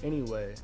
Anyway,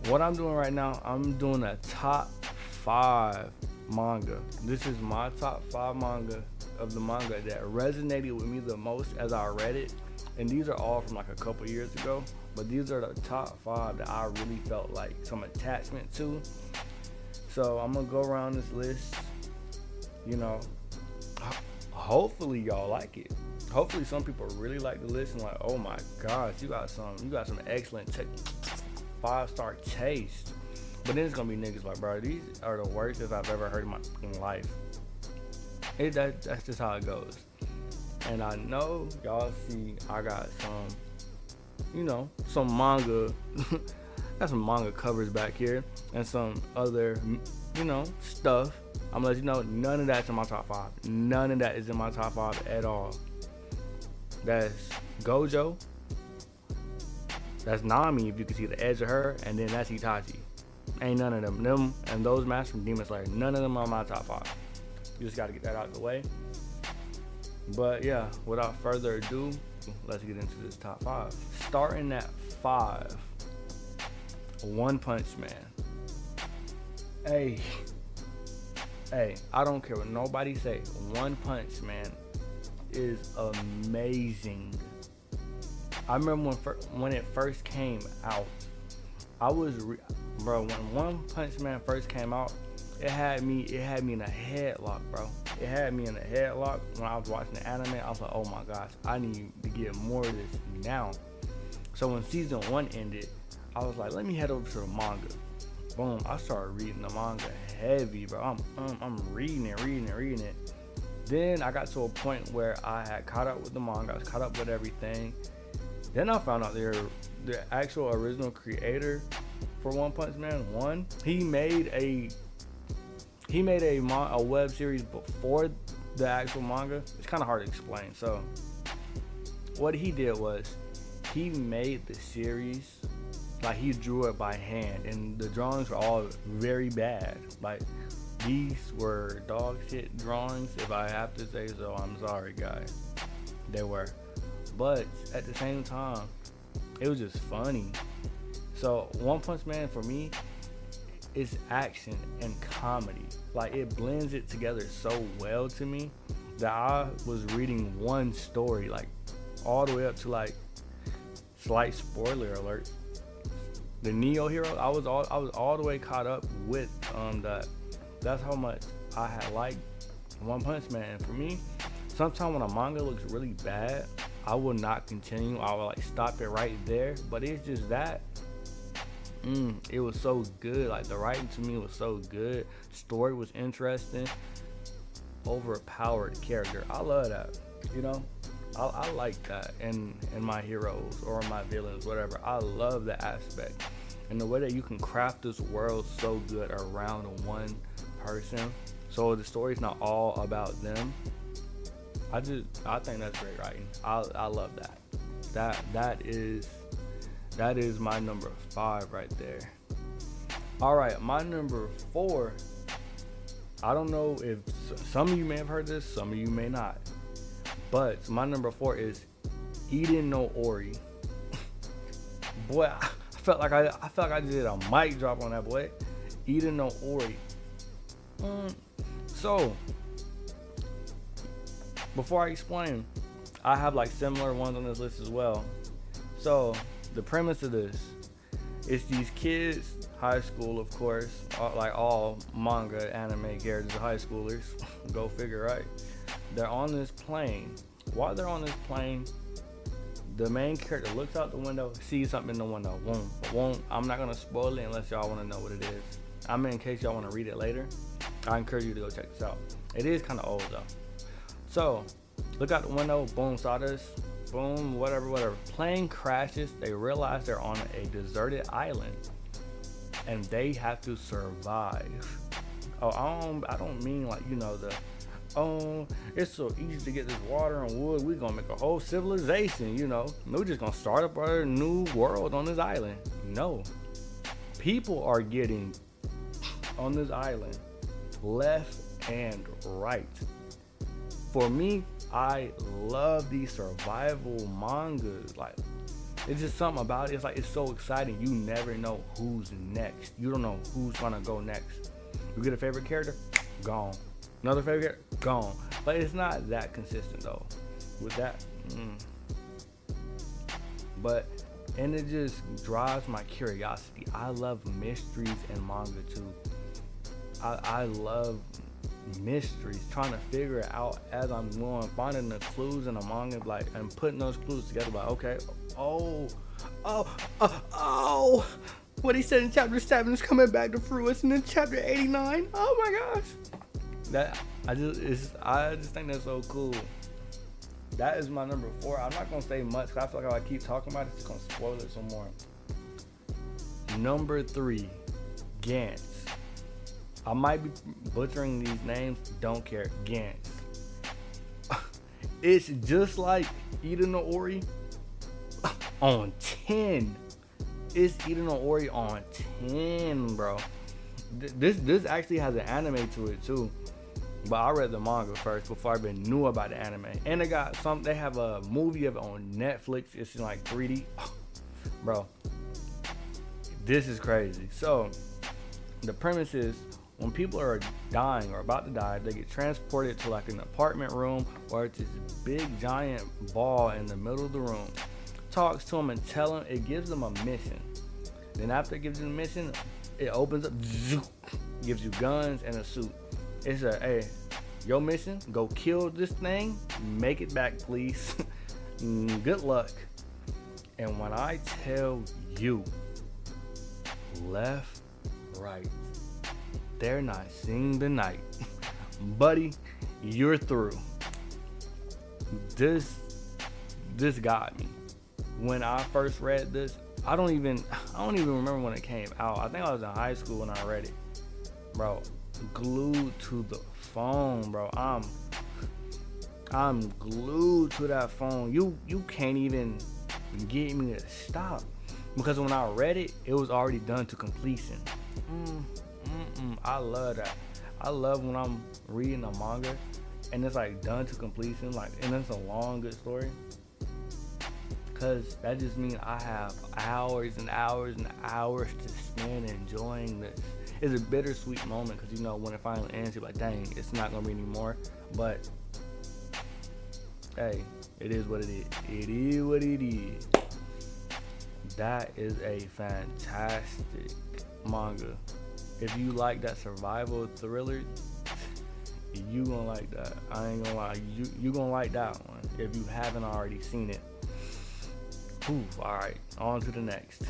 what I'm doing right now, I'm doing a top five manga. This is my top five manga of the manga that resonated with me the most as I read it. And these are all from like a couple years ago, but these are the top five that I really felt like some attachment to. So I'm gonna go around this list, you know, hopefully y'all like it. Hopefully some people really like the list and like, oh my gosh, you got some excellent 5-star taste. But then it's gonna be niggas like, bro, these are the worst that I've ever heard in my fucking life. That's just how it goes. And I know y'all see I got some manga, got some manga covers back here and some other, stuff. I'm gonna let you know none of that's in my top five. None of that is in my top five at all. That's Gojo. That's Nami, if you can see the edge of her, and then that's Itachi. Ain't none of them. Them and those masters from Demon Slayer, none of them are my top five. You just gotta get that out of the way. But yeah, without further ado, let's get into this top five. Starting at 5, One Punch Man. Hey, I don't care what nobody say. One Punch Man is amazing. I remember when it first came out, bro. When One Punch Man first came out, it had me in a headlock, bro. It had me in a headlock when I was watching the anime. I was like, oh my gosh, I need to get more of this now. So when season 1 ended, I was like, let me head over to the manga. Boom, I started reading the manga heavy, bro. I'm reading it. Then I got to a point where I had caught up with the manga. I was caught up with everything. Then I found out the actual original creator for One Punch Man 1, he made a web series before the actual manga. It's kind of hard to explain. So what he did was he made the series, like he drew it by hand, and the drawings were all very bad. Like these were dog shit drawings, if I have to say so. I'm sorry, guys. They were. But at the same time, it was just funny. So One Punch Man for me is action and comedy. Like it blends it together so well to me that I was reading one story like all the way up to like, slight spoiler alert, the Neo Hero. I was all the way caught up with that. That's how much I had liked One Punch Man. And for me, sometimes when a manga looks really bad, I will not continue. I will like stop it right there. But it's just that it was so good. Like the writing to me was so good. Story was interesting. Overpowered character. I love that. I like that in my heroes or my villains, whatever. I love that aspect. And the way that you can craft this world so good around one person. So the story's not all about them. I think that's great writing. I love that. That is my number 5 right there. All right, my number 4. I don't know if some of you may have heard this, some of you may not. But my number 4 is Eden no Ori. Boy, I felt like I did a mic drop on that, boy. Eden no Ori. So before I explain, I have like similar ones on this list as well. So the premise of this is these kids, high school of course, like all manga anime characters are high schoolers. Go figure, right? They're on this plane. While they're on this plane, the main character looks out the window, sees something in the window. I'm not gonna spoil it unless y'all want to know what it is. In case y'all want to read it later, I encourage you to go check this out. It is kind of old though. So, look out the window, boom, saw this, boom, whatever. Plane crashes, they realize they're on a deserted island, and they have to survive. Oh, I don't mean like, it's so easy to get this water and wood, we're gonna make a whole civilization, we're just gonna start up a new world on this island. No. People are getting on this island left and right. For me, I love these survival mangas. Like It's just something about it. It's like it's so exciting. You never know who's next. You don't know who's gonna go next. You get a favorite character, gone. Another favorite character, gone. But it's not that consistent though. With that, but and it just drives my curiosity. I love mysteries and manga too. I love mysteries, trying to figure it out as I'm going, finding the clues in the manga, like, and putting those clues together. Like, okay, oh, what he said in chapter 7 is coming back to fruition in chapter 89. Oh my gosh, that I just think that's so cool. That is my number 4. I'm not gonna say much because I feel like if I keep talking about it, it's gonna spoil it some more. Number 3, Gantz. I might be butchering these names, don't care. Gantz. It's just like Ida no Ori on 10. It's Ida no Ori on 10, bro. This actually has an anime to it too. But I read the manga first before I even knew about the anime. And they have a movie of it on Netflix. It's in like 3D. Bro, this is crazy. So the premise is, when people are dying or about to die, they get transported to like an apartment room, or it's this big giant ball in the middle of the room. Talks to them and it gives them a mission. Then after it gives you a mission, it opens up, gives you guns and a suit. It's hey, your mission, go kill this thing, make it back, please. Good luck. And when I tell you, left, right, they're not seeing the night. Buddy, you're through. This got me. When I first read this, I don't even remember when it came out. I think I was in high school when I read it. Bro, glued to the phone, bro. I'm glued to that phone. You can't even get me to stop. Because when I read it, it was already done to completion. I love that. I love when I'm reading a manga and it's like done to completion, like, and it's a long, good story. Cause that just means I have hours and hours and hours to spend enjoying this. It's a bittersweet moment because, you know, when it finally ends, you're like, dang, it's not gonna be anymore. But hey, it is what it is. It is what it is. That is a fantastic manga. If you like that survival thriller, you gonna like that. I ain't gonna lie, you gonna like that one if you haven't already seen it. Ooh, all right, on to the next.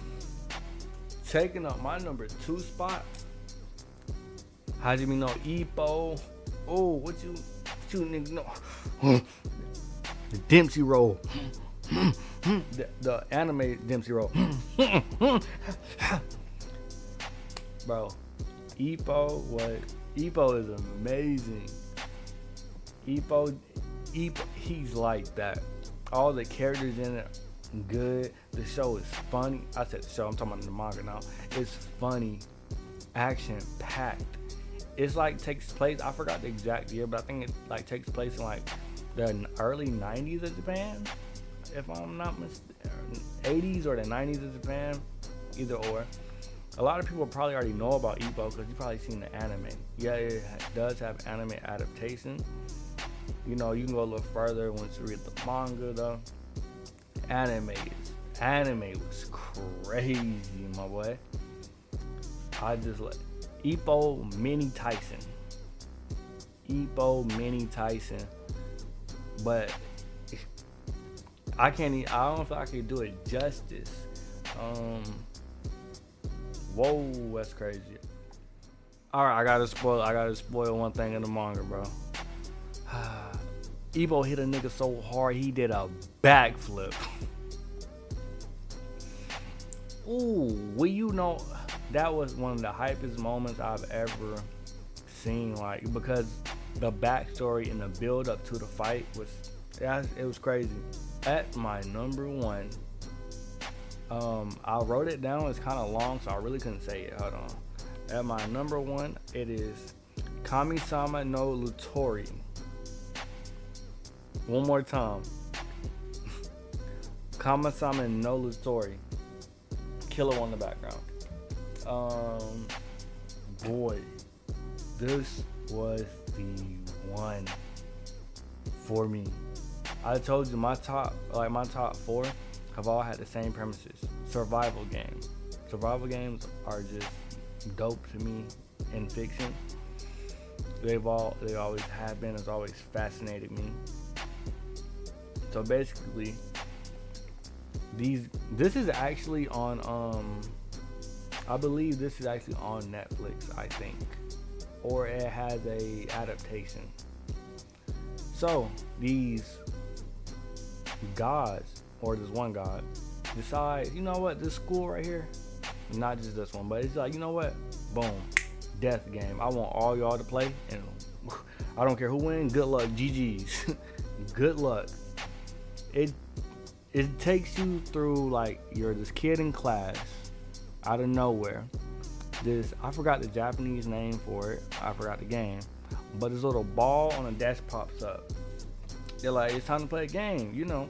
Taking up my number 2 spot, Hajime no Ippo. Oh, what you niggas know? The Dempsey roll. the anime Dempsey roll. Bro, Ippo is amazing. Ippo, he's like that. All the characters in it good. The show is funny. I said the show, I'm talking about the manga now. It's funny, action packed. It's like takes place, I forgot the exact year, but I think it like takes place in like the early 90s of Japan, if I'm not mistaken. 80s or the 90s of Japan, either or. A lot of people probably already know about Ippo because you've probably seen the anime. Yeah, it does have anime adaptation. You know, you can go a little further once you read the manga though. Anime was crazy, my boy. I just like Ippo Mini Tyson. But I don't know if I can do it justice. Whoa, that's crazy. Alright, I gotta spoil one thing in the manga, bro. Ippo hit a nigga so hard he did a backflip. Ooh, well, you know, that was one of the hypest moments I've ever seen, like, because the backstory and the build up to the fight it was crazy. At my number 1, I wrote it down, it's kind of long, so I really couldn't say it. Hold on. At my number 1, it is Kami-sama no Lutori. One more time. Kama-sama no Lutori. Killer on the background. Boy, this was the one for me. I told you my top 4 have all had the same premises. Survival games. Survival games are just dope to me in fiction. They always have been. It's always fascinated me. So basically, this is actually on I believe this is actually on Netflix, I think, or it has a adaptation. So these gods, or this one god, decide, you know what, this school right here, not just this one, but it's like, you know what, boom, death game. I want all y'all to play, and I don't care who wins. Good luck, GG's. Good luck. It takes you through, like, you're this kid in class out of nowhere. I forgot the Japanese name for it. I forgot the game. But this little ball on a desk pops up. They're like, it's time to play a game. You know,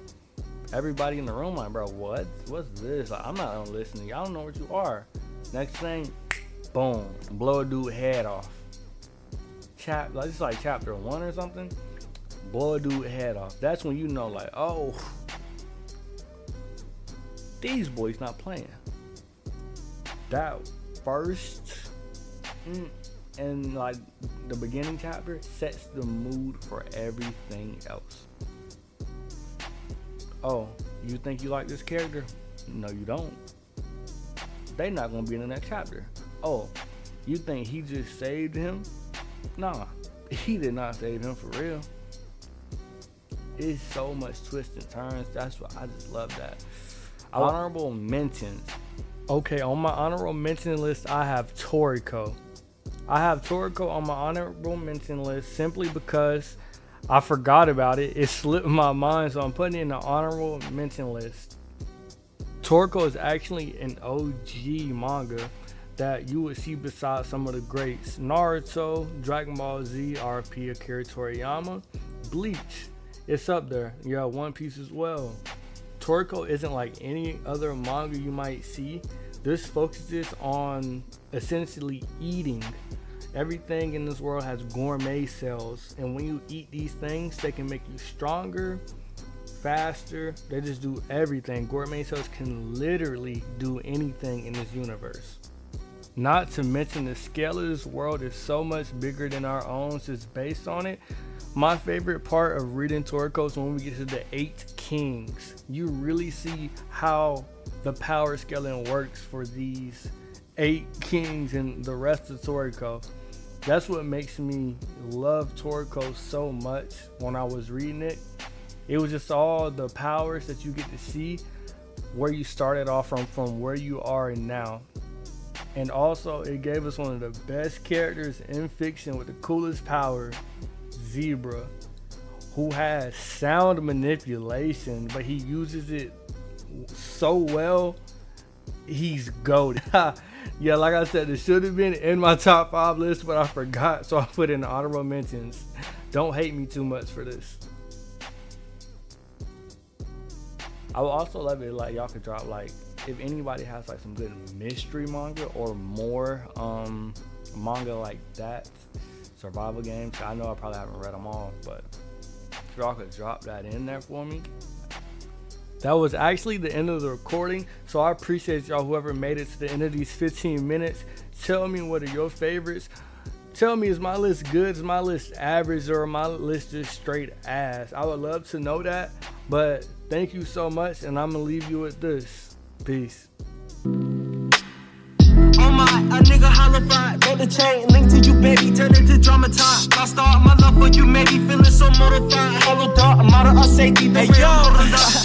everybody in the room like, bro, what's this? Like, I'm not gonna listen to you. I don't know what you are. Next thing, boom, blow a dude head off. It's like chapter 1 or something. Blow a dude head off. That's when you know, like, oh, these boys not playing. That first and like the beginning chapter sets the mood for everything else. Oh, you think you like this character? No, you don't. They not gonna be in the next chapter. Oh, you think he just saved him? Nah, he did not save him for real. It's so much twists and turns. That's why I just love that. Honorable mentions. Okay, on my honorable mention list, I have Toriko. I have Toriko on my honorable mention list simply because I forgot about it. It slipped my mind, so I'm putting it in the honorable mention list. Toriko is actually an OG manga that you would see beside some of the greats. Naruto, Dragon Ball Z, RP Akira Toriyama, Bleach. It's up there. Yeah, One Piece as well. Toriko isn't like any other manga you might see. This focuses on essentially eating. Everything in this world has gourmet cells, and when you eat these things, they can make you stronger, faster. They just do everything. Gourmet cells can literally do anything in this universe. Not to mention the scale of this world is so much bigger than our own, so it's based on it. My favorite part of reading Toriko is when we get to the 8 kings. You really see how the power scaling works for these 8 kings and the rest of Toriko. That's what makes me love Toriko so much when I was reading it. It was just all the powers that you get to see where you started off from where you are now. And also it gave us one of the best characters in fiction with the coolest power, Zebra, who has sound manipulation, but he uses it so well. He's goated. Yeah, like I said, it should have been in my top 5 list, but I forgot, so I put in honorable mentions. Don't hate me too much for this. I would also love it, like, y'all could drop, like, if anybody has like some good mystery manga or more manga like that, survival games. I know I probably haven't read them all, but if y'all could drop that in there for me. That was actually the end of the recording, so I appreciate y'all whoever made it to the end of these 15 minutes. Tell me what are your favorites. Tell me, is my list good, is my list average, or my list just straight ass? I would love to know that, but thank you so much, and I'm gonna leave you with this. Peace. Oh my, a nigga hollified, roll the chain, link to you, baby, turn it to dramatized. I start my love for you, maybe feeling so mortified. Hollow dark, a model of safety, the real